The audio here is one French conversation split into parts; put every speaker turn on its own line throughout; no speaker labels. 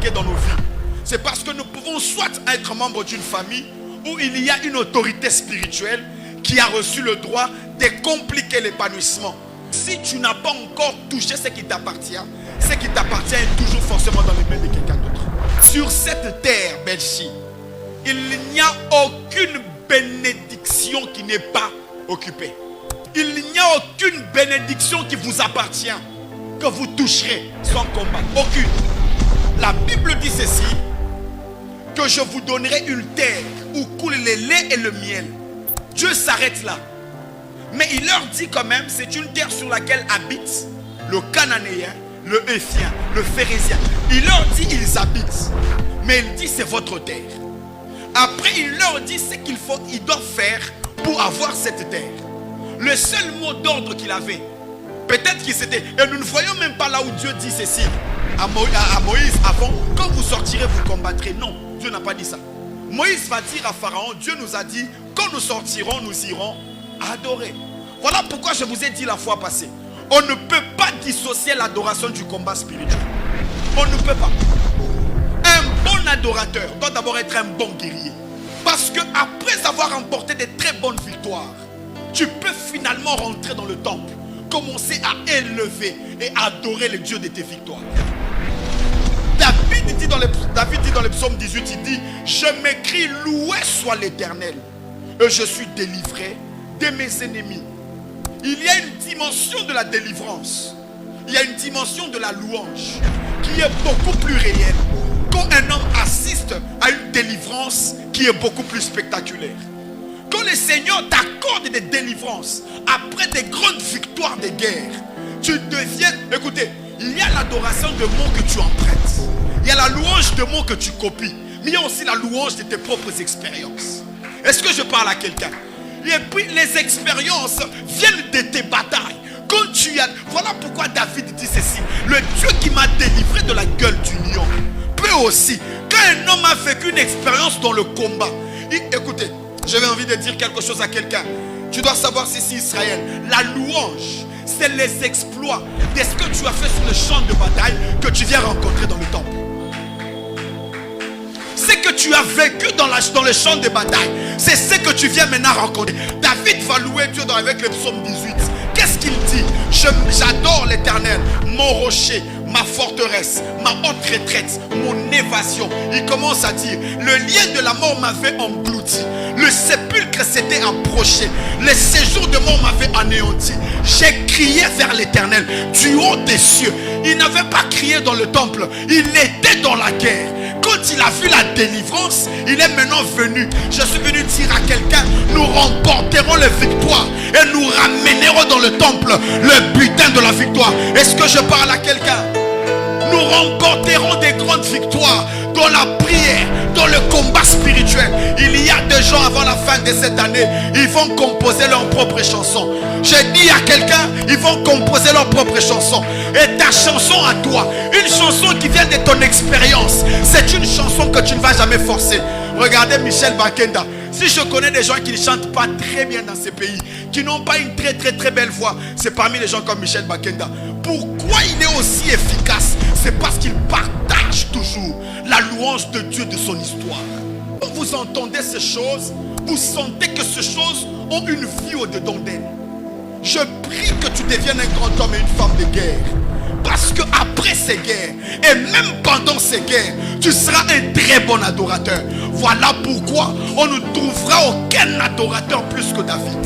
compliqué dans nos vies, c'est parce que nous pouvons soit être membres d'une famille où il y a une autorité spirituelle qui a reçu le droit de compliquer l'épanouissement. Si tu n'as pas encore touché ce qui t'appartient est toujours forcément dans les mains de quelqu'un d'autre. Sur cette terre, Belchi, il n'y a aucune bénédiction qui n'est pas occupée. Il n'y a aucune bénédiction qui vous appartient que vous toucherez sans combat. Aucune. La Bible dit ceci, que je vous donnerai une terre où coule le lait et le miel. Dieu s'arrête là. Mais il leur dit quand même, c'est une terre sur laquelle habitent le Cananéen, le Héthien, le Phérézien. Il leur dit, ils habitent. Mais il dit, c'est votre terre. Après, il leur dit ce qu'ils doivent faire pour avoir cette terre. Le seul mot d'ordre qu'il avait, peut-être qu'il s'était... Et nous ne voyons même pas là où Dieu dit ceci à Moïse avant, quand vous sortirez, vous combattrez. Non, Dieu n'a pas dit ça. Moïse va dire à Pharaon, Dieu nous a dit, quand nous sortirons, nous irons adorer. Voilà pourquoi je vous ai dit la fois passée, on ne peut pas dissocier l'adoration du combat spirituel. On ne peut pas. Un bon adorateur doit d'abord être un bon guerrier. Parce que après avoir remporté de très bonnes victoires, tu peux finalement rentrer dans le temple, commencer à élever et adorer le Dieu de tes victoires. David dit dans le psaume 18, il dit, je m'écris, loué soit l'Éternel, et je suis délivré de mes ennemis. Il y a une dimension de la délivrance, il y a une dimension de la louange qui est beaucoup plus réelle quand un homme assiste à une délivrance qui est beaucoup plus spectaculaire. Quand le Seigneur t'accorde des délivrances après des grandes victoires de guerre, tu deviens... Écoutez, il y a l'adoration de mots que tu empruntes, il y a la louange de mots que tu copies, mais il y a aussi la louange de tes propres expériences. Est-ce que je parle à quelqu'un? Et puis les expériences viennent de tes batailles. Quand tu as... Voilà pourquoi David dit ceci, le Dieu qui m'a délivré de la gueule du lion peut aussi, quand un homme a vécu une expérience dans le combat, écoutez, j'avais envie de dire quelque chose à quelqu'un. Tu dois savoir ceci, Israël, la louange, c'est les exploits de ce que tu as fait sur le champ de bataille que tu viens rencontrer dans le temple. Ce que tu as vécu dans le champ de bataille, c'est ce que tu viens maintenant rencontrer. David va louer Dieu avec le psaume 18. Qu'est-ce qu'il dit? J'adore l'Éternel, mon rocher, ma forteresse, ma haute retraite, mon évasion. Il commence à dire, le lien de la mort m'avait englouti, le sépulcre s'était approché, le séjour de mort m'avait anéanti. J'ai crié vers l'Éternel du haut des cieux. Il n'avait pas crié dans le temple, il était dans la guerre. Quand il a vu la délivrance, il est maintenant venu. Je suis venu dire à quelqu'un, nous remporterons les victoires et nous ramènerons dans le temple le butin de la victoire. Est-ce que je parle à quelqu'un? Nous remporterons des grandes victoires dans la prière, dans le combat spirituel. Il y a des gens avant la fin de cette année, ils vont composer leurs propres chansons. J'ai dit à quelqu'un, ils vont composer leurs propres chansons. Et ta chanson à toi, une chanson qui vient de ton expérience, c'est une chanson que tu ne vas jamais forcer. Regardez Michel Bakenda. Si je connais des gens qui ne chantent pas très bien dans ces pays, qui n'ont pas une très belle voix, c'est parmi les gens comme Michel Bakenda. Pourquoi il est aussi efficace? C'est parce qu'il partage toujours la louange de Dieu de son histoire. Quand vous entendez ces choses, vous sentez que ces choses ont une vie au-dedans d'elles. Je prie que tu deviennes un grand homme et une femme de guerre. Parce que après ces guerres, et même pendant ces guerres, tu seras un très bon adorateur. Voilà pourquoi on ne trouvera aucun adorateur plus que David.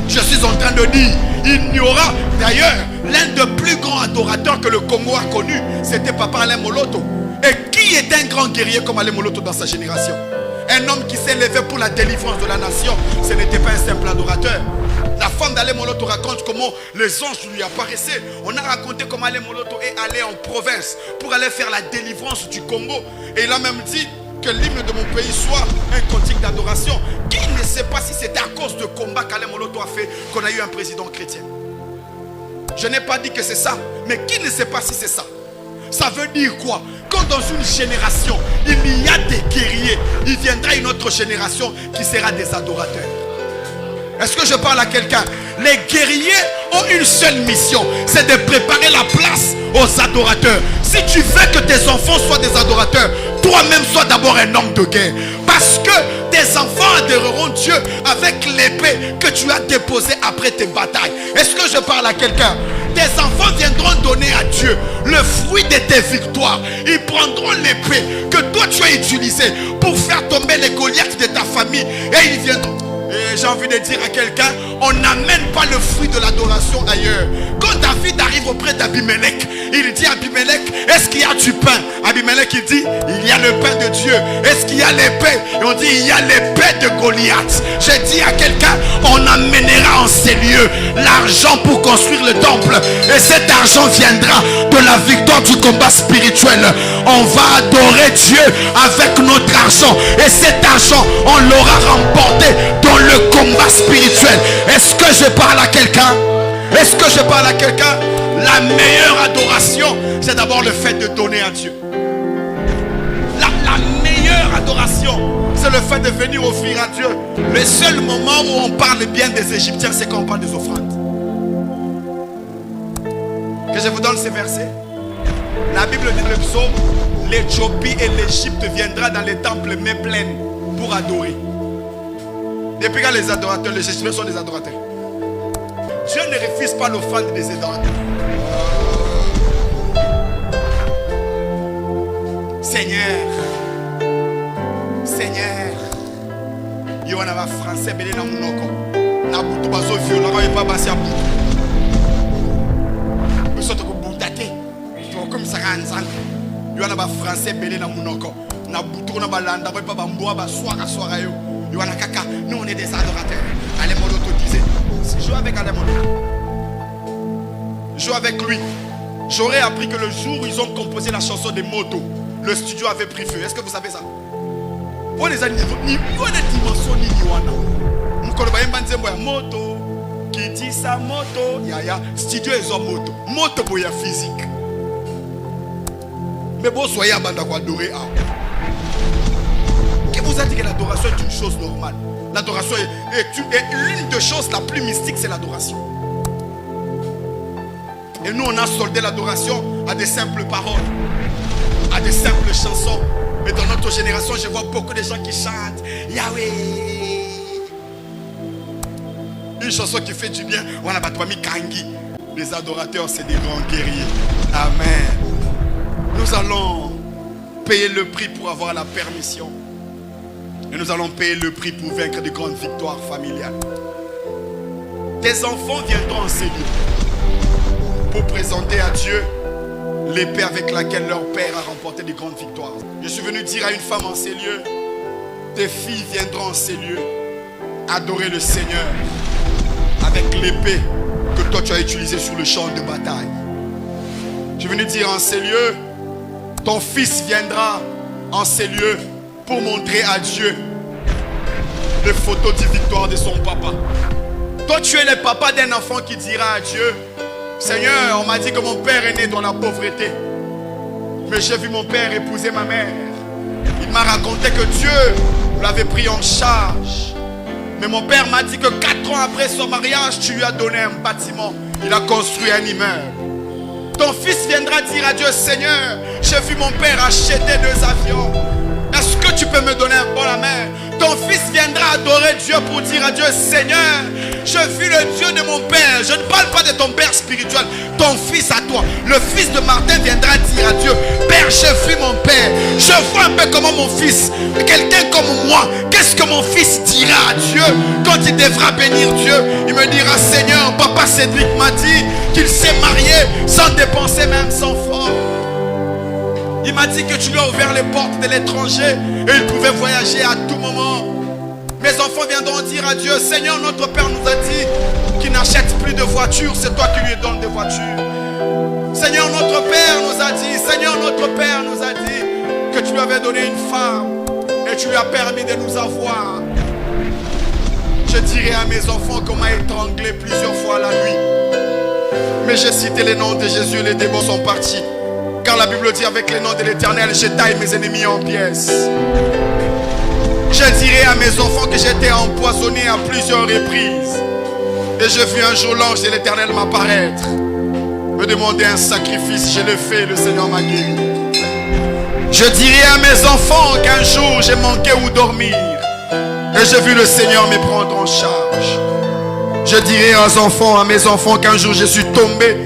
Je suis en train de dire, il n'y aura d'ailleurs l'un des plus grands adorateurs que le Congo a connu, c'était Papa Alain Moloto. Et qui est un grand guerrier comme Alain Moloto dans sa génération? Un homme qui s'est levé pour la délivrance de la nation, ce n'était pas un simple adorateur. La femme d'Alain Moloto raconte comment les anges lui apparaissaient. On a raconté comment Alain Moloto est allé en province pour aller faire la délivrance du Congo. Et il a même dit que l'hymne de mon pays soit un cantique d'adoration. Qui ne sait pas si c'était à cause de combat qu'Alain Moloto a fait qu'on a eu un président chrétien? Je n'ai pas dit que c'est ça, mais qui ne sait pas si c'est ça? Ça veut dire quoi? Quand dans une génération, il y a des guerriers, il viendra une autre génération qui sera des adorateurs. Est-ce que je parle à quelqu'un? Les guerriers ont une seule mission, c'est de préparer la place aux adorateurs. Si tu veux que tes enfants soient des adorateurs, toi-même sois d'abord un homme de guerre. Parce que tes enfants adoreront Dieu avec l'épée que tu as déposée après tes batailles. Est-ce que je parle à quelqu'un? Tes enfants viendront donner à Dieu le fruit de tes victoires. Ils prendront l'épée que toi tu as utilisée pour faire tomber les Goliaths de ta famille. Et ils viendront. Et j'ai envie de dire à quelqu'un, on n'amène pas le fruit de l'adoration ailleurs. Quand David arrive auprès d'Abimelech, il dit à Abimelech, est-ce qu'il y a du pain? Abimelech il dit, il y a le pain de Dieu. Est-ce qu'il y a l'épée? Et on dit, il y a l'épée de Goliath. J'ai dit à quelqu'un, on amènera en ces lieux l'argent pour construire le temple. Et cet argent viendra de la victoire du combat spirituel. On va adorer Dieu avec notre argent. Et cet argent, on l'aura remporté dans le combat spirituel. Est-ce que je parle à quelqu'un? Est-ce que je parle à quelqu'un? La meilleure adoration, c'est d'abord le fait de donner à Dieu. La meilleure adoration, c'est le fait de venir offrir à Dieu. Le seul moment où on parle bien des Égyptiens, c'est quand on parle des offrandes. Que je vous donne ces versets. La Bible dit dans le psaume, l'Éthiopie et l'Égypte viendra dans les temples mains pleines pour adorer. Depuis quand les adorateurs, les Égyptiens sont des adorateurs. Dieu ne refuse pas l'offrande des adorateurs. Seigneur, il y a un français belé dans mon oko. Na butu bazo violent, on pas passer à bout. Mais surtout que boutate, comme ça ranzan. Il y a un français belé dans mon oko. Na butu na balanda, on pas bamboa ba soir yo. Il y a un caca. Nous on est des adorateurs. Allez mon auto disait. Joue avec Alemolo. Joue avec lui. J'aurais appris que le jour où ils ont composé la chanson des motos, le studio avait pris feu. Est-ce que vous savez ça? On les a ni dimension ni wana. Mukolo ba yemba moto. Qui dit ça moto? Ya studio ils ont moto. Moto boya physique. Mais bon soyez abanda kwa adorer ah. Qui vous a dit que l'adoration est une chose normale? L'adoration est l'une des choses la plus mystique, c'est l'adoration. Et nous on a soldé l'adoration à des simples paroles, à des simples chansons. Mais dans notre génération, je vois beaucoup de gens qui chantent Yahweh. Une chanson qui fait du bien. On a battu Kangi. Les adorateurs, c'est des grands guerriers. Amen. Nous allons payer le prix pour avoir la permission. Et nous allons payer le prix pour vaincre de grandes victoires familiales. Tes enfants viendront en ces lieux pour présenter à Dieu l'épée avec laquelle leur père a remporté de grandes victoires. Je suis venu dire à une femme en ces lieux, tes filles viendront en ces lieux adorer le Seigneur avec l'épée que toi tu as utilisée sur le champ de bataille. Je suis venu dire en ces lieux, ton fils viendra en ces lieux pour montrer à Dieu les photos de victoire de son papa. Toi tu es le papa d'un enfant qui dira à Dieu, Seigneur, on m'a dit que mon père est né dans la pauvreté. Mais j'ai vu mon père épouser ma mère. Il m'a raconté que Dieu l'avait pris en charge. Mais mon père m'a dit que 4 ans après son mariage, tu lui as donné un bâtiment. Il a construit un immeuble. Ton fils viendra dire à Dieu, Seigneur, j'ai vu mon père acheter 2 avions. Est-ce que tu peux me donner un bon la main? Ton fils viendra adorer Dieu pour dire à Dieu, Seigneur, j'ai vu le Dieu de mon père. Je ne parle pas de ton père spirituel, ton fils à toi. Le fils de Martin viendra dire à Dieu, Père, j'ai vu mon père. Je vois un peu comment mon fils, quelqu'un comme moi, qu'est-ce que mon fils dira à Dieu quand il devra bénir Dieu? Il me dira, Seigneur, papa Cédric m'a dit qu'il s'est marié sans dépenser même son franc. Il m'a dit que tu lui as ouvert les portes de l'étranger et il pouvait voyager à tout moment. Mes enfants viendront dire à Dieu, Seigneur, notre Père nous a dit qu'il n'achète plus de voitures, c'est toi qui lui donnes des voitures. Seigneur, notre Père nous a dit, Seigneur, notre Père nous a dit que tu lui avais donné une femme et tu lui as permis de nous avoir. Je dirai à mes enfants qu'on m'a étranglé plusieurs fois la nuit. Mais j'ai cité les noms de Jésus et les démons sont partis. Car la Bible dit, avec les noms de l'Éternel, je taille mes ennemis en pièces. Je dirai à mes enfants que j'étais empoisonné à plusieurs reprises. Et je vis un jour l'ange de l'Éternel m'apparaître, me demander un sacrifice. Je l'ai fait, le Seigneur m'a guéri. Je dirai à mes enfants qu'un jour j'ai manqué où dormir. Et j'ai vu le Seigneur me prendre en charge. Je dirai à mes enfants qu'un jour je suis tombé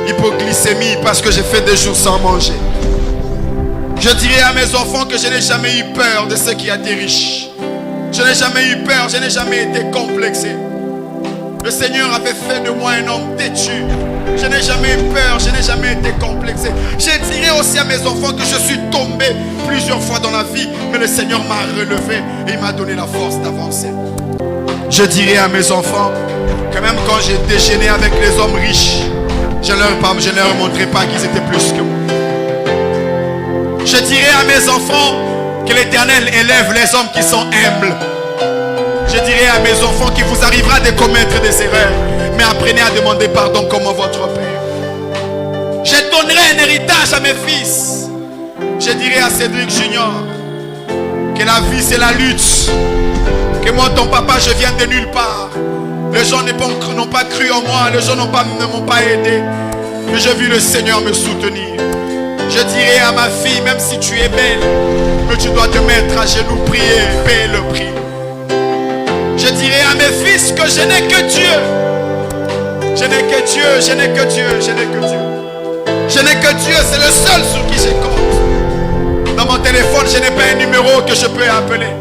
hypoglycémie parce que j'ai fait des jours sans manger. Je dirai à mes enfants que je n'ai jamais eu peur de ceux qui étaient riches. Je n'ai jamais eu peur, je n'ai jamais été complexé. Le Seigneur avait fait de moi un homme têtu. Je n'ai jamais eu peur, je n'ai jamais été complexé. Je dirai aussi à mes enfants que je suis tombé plusieurs fois dans la vie, mais le Seigneur m'a relevé et il m'a donné la force d'avancer. Je dirai à mes enfants que même quand j'ai déjeuné avec les hommes riches, je ne leur montrerai pas qu'ils étaient plus que moi. Je dirai à mes enfants que l'Éternel élève les hommes qui sont humbles. Je dirai à mes enfants qu'il vous arrivera de commettre des erreurs, mais apprenez à demander pardon comme votre Père. Je donnerai un héritage à mes fils. Je dirai à Cédric Junior que la vie c'est la lutte. Que moi ton papa je viens de nulle part. Les gens n'ont pas cru en moi. Les gens ne m'ont pas aidé. Mais j'ai vu le Seigneur me soutenir. Je dirai à ma fille, même si tu es belle, que tu dois te mettre à genoux, prier, payer le prix. Je dirai à mes fils que je n'ai que Dieu. Je n'ai que Dieu, je n'ai que Dieu, je n'ai que Dieu. Je n'ai que Dieu, c'est le seul sur qui je compte. Dans mon téléphone, je n'ai pas un numéro que je peux appeler.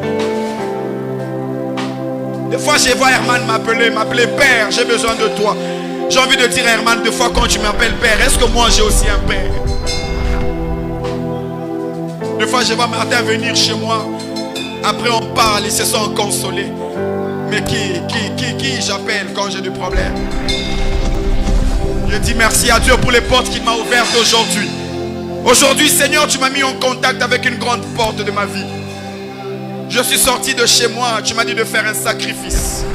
Des fois, je vois Herman m'appeler Père, j'ai besoin de toi. J'ai envie de dire à Herman, des fois quand tu m'appelles Père, est-ce que moi j'ai aussi un Père? Des fois, je vois Martin venir chez moi. Après, on parle, ils se sont consolés. Mais qui j'appelle quand j'ai des problèmes? Je dis merci à Dieu pour les portes qu'il m'a ouvertes aujourd'hui. Aujourd'hui, Seigneur, tu m'as mis en contact avec une grande porte de ma vie. Je suis sorti de chez moi. Tu m'as dit de faire un sacrifice.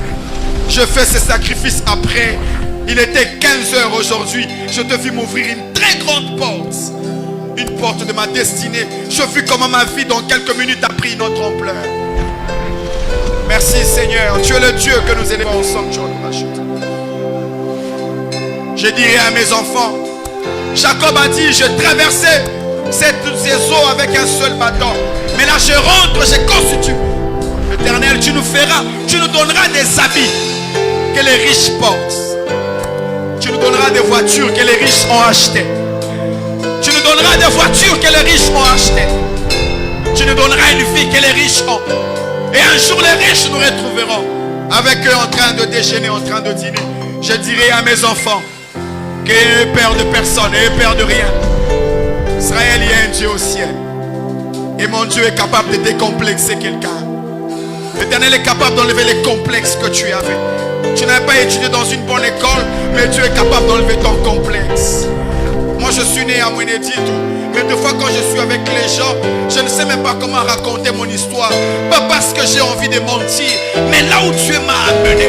Je fais ce sacrifice après. Il était 15 heures aujourd'hui. Je te vis m'ouvrir une très grande porte. Une porte de ma destinée. Je vis comment ma vie dans quelques minutes a pris une autre ampleur. Merci Seigneur. Tu es le Dieu que nous élevons ensemble. Tu nous rachètes. Je dirai à mes enfants, Jacob a dit, je traversais ces eaux avec un seul bâton. Mais là je rentre, je constitue. L'Éternel, tu nous donneras des habits que les riches portent. Tu nous donneras des voitures que les riches ont achetées. Tu nous donneras des voitures que les riches ont achetées. Tu nous donneras une vie que les riches ont. Et un jour les riches nous retrouveront avec eux en train de déjeuner, en train de dîner. Je dirai à mes enfants qu'ils n'aient peur de personne, n'aient peur de rien. Israël, il y a un Dieu au ciel. Et mon Dieu est capable de décomplexer quelqu'un. L'Éternel est capable d'enlever les complexes que tu avais. Tu n'as pas étudié dans une bonne école, mais Dieu est capable d'enlever ton complexe. Moi je suis né à Mwenedito. Mais des fois quand je suis avec les gens, je ne sais même pas comment raconter mon histoire. Pas parce que j'ai envie de mentir, mais là où Dieu m'a amené,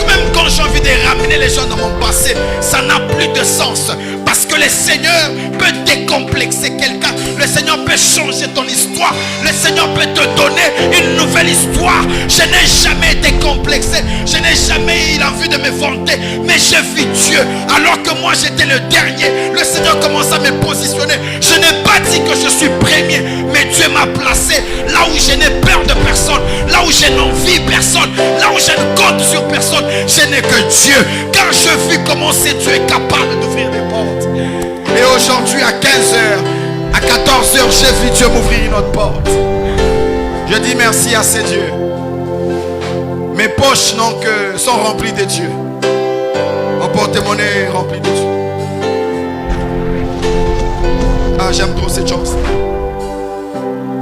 même quand j'ai envie de ramener les gens dans mon passé, ça n'a plus de sens. Parce que le Seigneur peut décomplexer quelqu'un. Le Seigneur peut changer ton histoire. Le Seigneur peut te donner une nouvelle histoire. Je n'ai jamais été complexé. Je n'ai jamais eu l'envie de me vanter. Mais je vis Dieu. Alors que moi j'étais le dernier. Le Seigneur commence à me positionner. Je n'ai pas dit que je suis premier. Mais Dieu m'a placé là où je n'ai peur de personne. Là où je n'envie personne. Là où je ne compte sur personne. Je n'ai que Dieu. Car je vis comment c'est Dieu est capable d'ouvrir des portes. Et aujourd'hui à 15h, à 14h, j'ai vu Dieu m'ouvrir une autre porte. Je dis merci à ces dieux. Mes poches sont remplies de Dieu. Mon porte-monnaie est rempli de Dieu. Ah, j'aime trop cette chanson.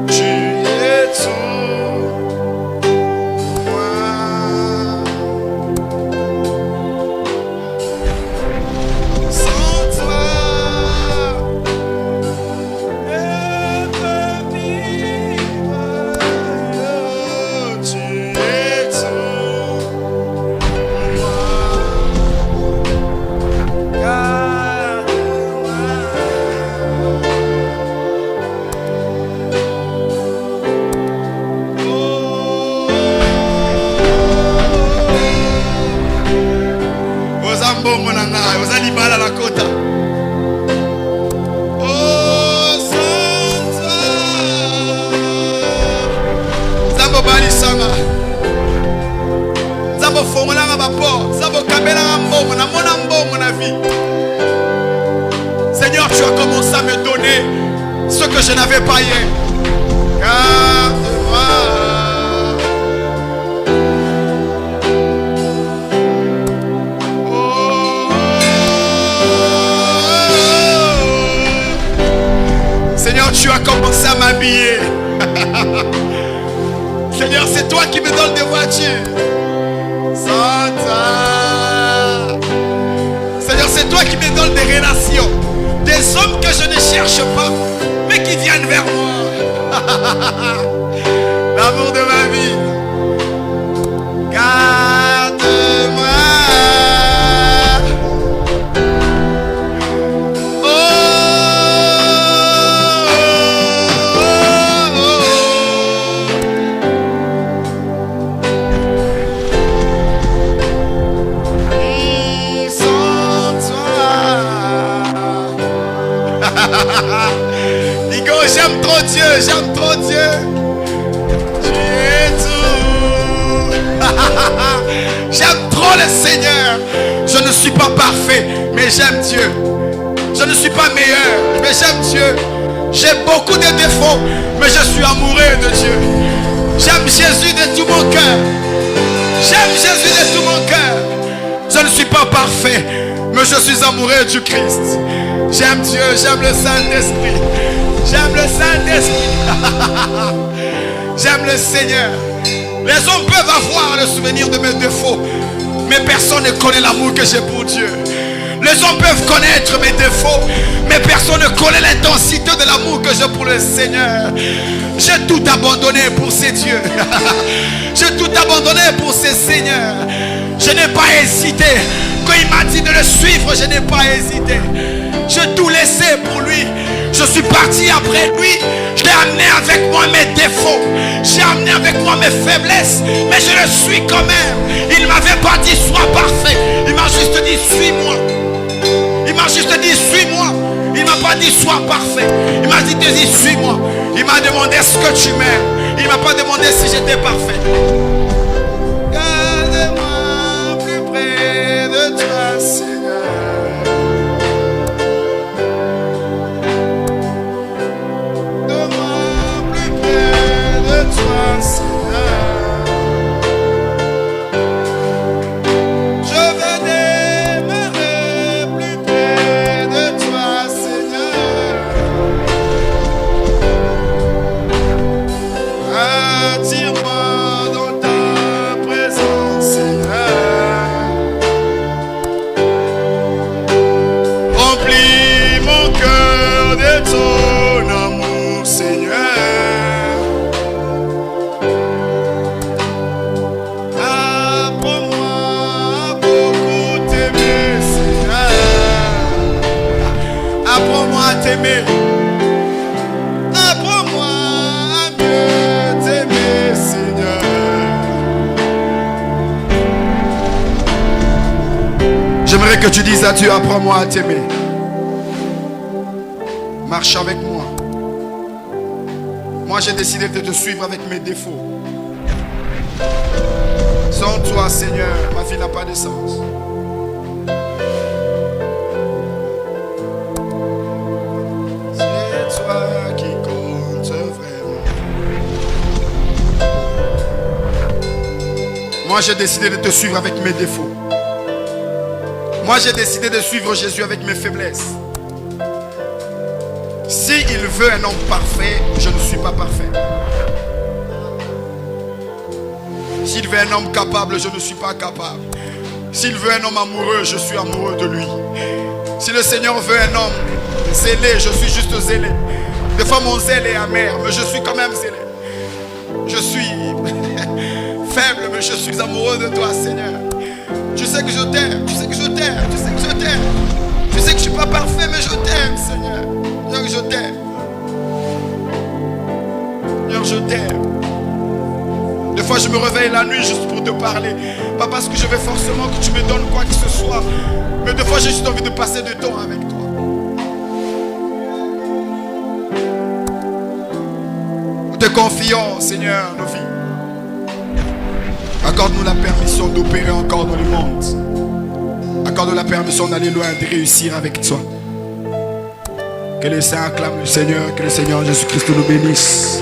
Tu es tout. Libala la kota. Oh Santa. Zabo bali sama. Zabo fongola nga bapo. Zabo kabela nga mbomo. Na mona mbomo na vie. Seigneur, tu as commencé à me donner ce que je n'avais pas hier. Garde-moi. Seigneur, tu as commencé à m'habiller. Seigneur, c'est toi qui me donnes des voitures. Santa. Seigneur, c'est toi qui me donnes des relations. Des hommes que je ne cherche pas, mais qui viennent vers moi. L'amour de ma vie. Garde-moi. Digo, j'aime trop Dieu, j'aime trop Dieu. Tu es tout. J'aime trop le Seigneur. Je ne suis pas parfait, mais j'aime Dieu. Je ne suis pas meilleur, mais j'aime Dieu. J'ai beaucoup de défauts, mais je suis amoureux de Dieu. J'aime Jésus de tout mon cœur. J'aime Jésus de tout mon cœur. Je ne suis pas parfait, mais je suis amoureux du Christ. J'aime Dieu, j'aime le Saint-Esprit. J'aime le Saint-Esprit. J'aime le Seigneur. Les hommes peuvent avoir le souvenir de mes défauts, mais personne ne connaît l'amour que j'ai pour Dieu. Les hommes peuvent connaître mes défauts, mais personne ne connaît l'intensité de l'amour que j'ai pour le Seigneur. J'ai tout abandonné pour ces dieux. J'ai tout abandonné pour ces seigneurs. Je n'ai pas hésité. Quand il m'a dit de le suivre, je n'ai pas hésité. J'ai tout laissé pour lui. Je suis parti après lui. Je l'ai amené avec moi mes défauts. J'ai amené avec moi mes faiblesses. Mais je le suis quand même. Il ne m'avait pas dit sois parfait. Il m'a juste dit suis-moi. Il m'a juste dit suis-moi. Il ne m'a pas dit sois parfait. Il m'a dit suis-moi. Il m'a demandé est-ce que tu m'aimes. Il ne m'a pas demandé si j'étais parfait. Garde-moi plus près de toi, Seigneur. Apprends-moi à mieux t'aimer, Seigneur. J'aimerais que tu dises à Dieu, apprends-moi à t'aimer. Marche avec moi. Moi, j'ai décidé de te suivre avec mes défauts. Sans toi, Seigneur, ma vie n'a pas de sens. Moi, j'ai décidé de te suivre avec mes défauts. Moi, j'ai décidé de suivre Jésus avec mes faiblesses. S'il veut un homme parfait, je ne suis pas parfait. S'il veut un homme capable, je ne suis pas capable. S'il veut un homme amoureux, je suis amoureux de lui. Si le Seigneur veut un homme zélé, je suis juste zélé. Des fois, mon zèle est amer, mais je suis quand même zélé. Je suis faible, mais je suis amoureux de toi, Seigneur. Tu sais que je t'aime, tu sais que je t'aime, tu sais que je t'aime. Tu sais que je ne suis pas parfait, mais je t'aime, Seigneur. Seigneur, je t'aime. Seigneur, je t'aime. Des fois, fois, je me réveille la nuit juste pour te parler. Pas parce que je veux forcément que tu me donnes quoi que ce soit. Mais des fois, j'ai juste envie de passer du temps avec toi. Nous te confions, Seigneur, nos vies. Accorde-nous la permission d'opérer encore dans le monde. Accorde-nous la permission d'aller loin, de réussir avec toi. Que les saints acclament le Seigneur, que le Seigneur Jésus-Christ nous bénisse.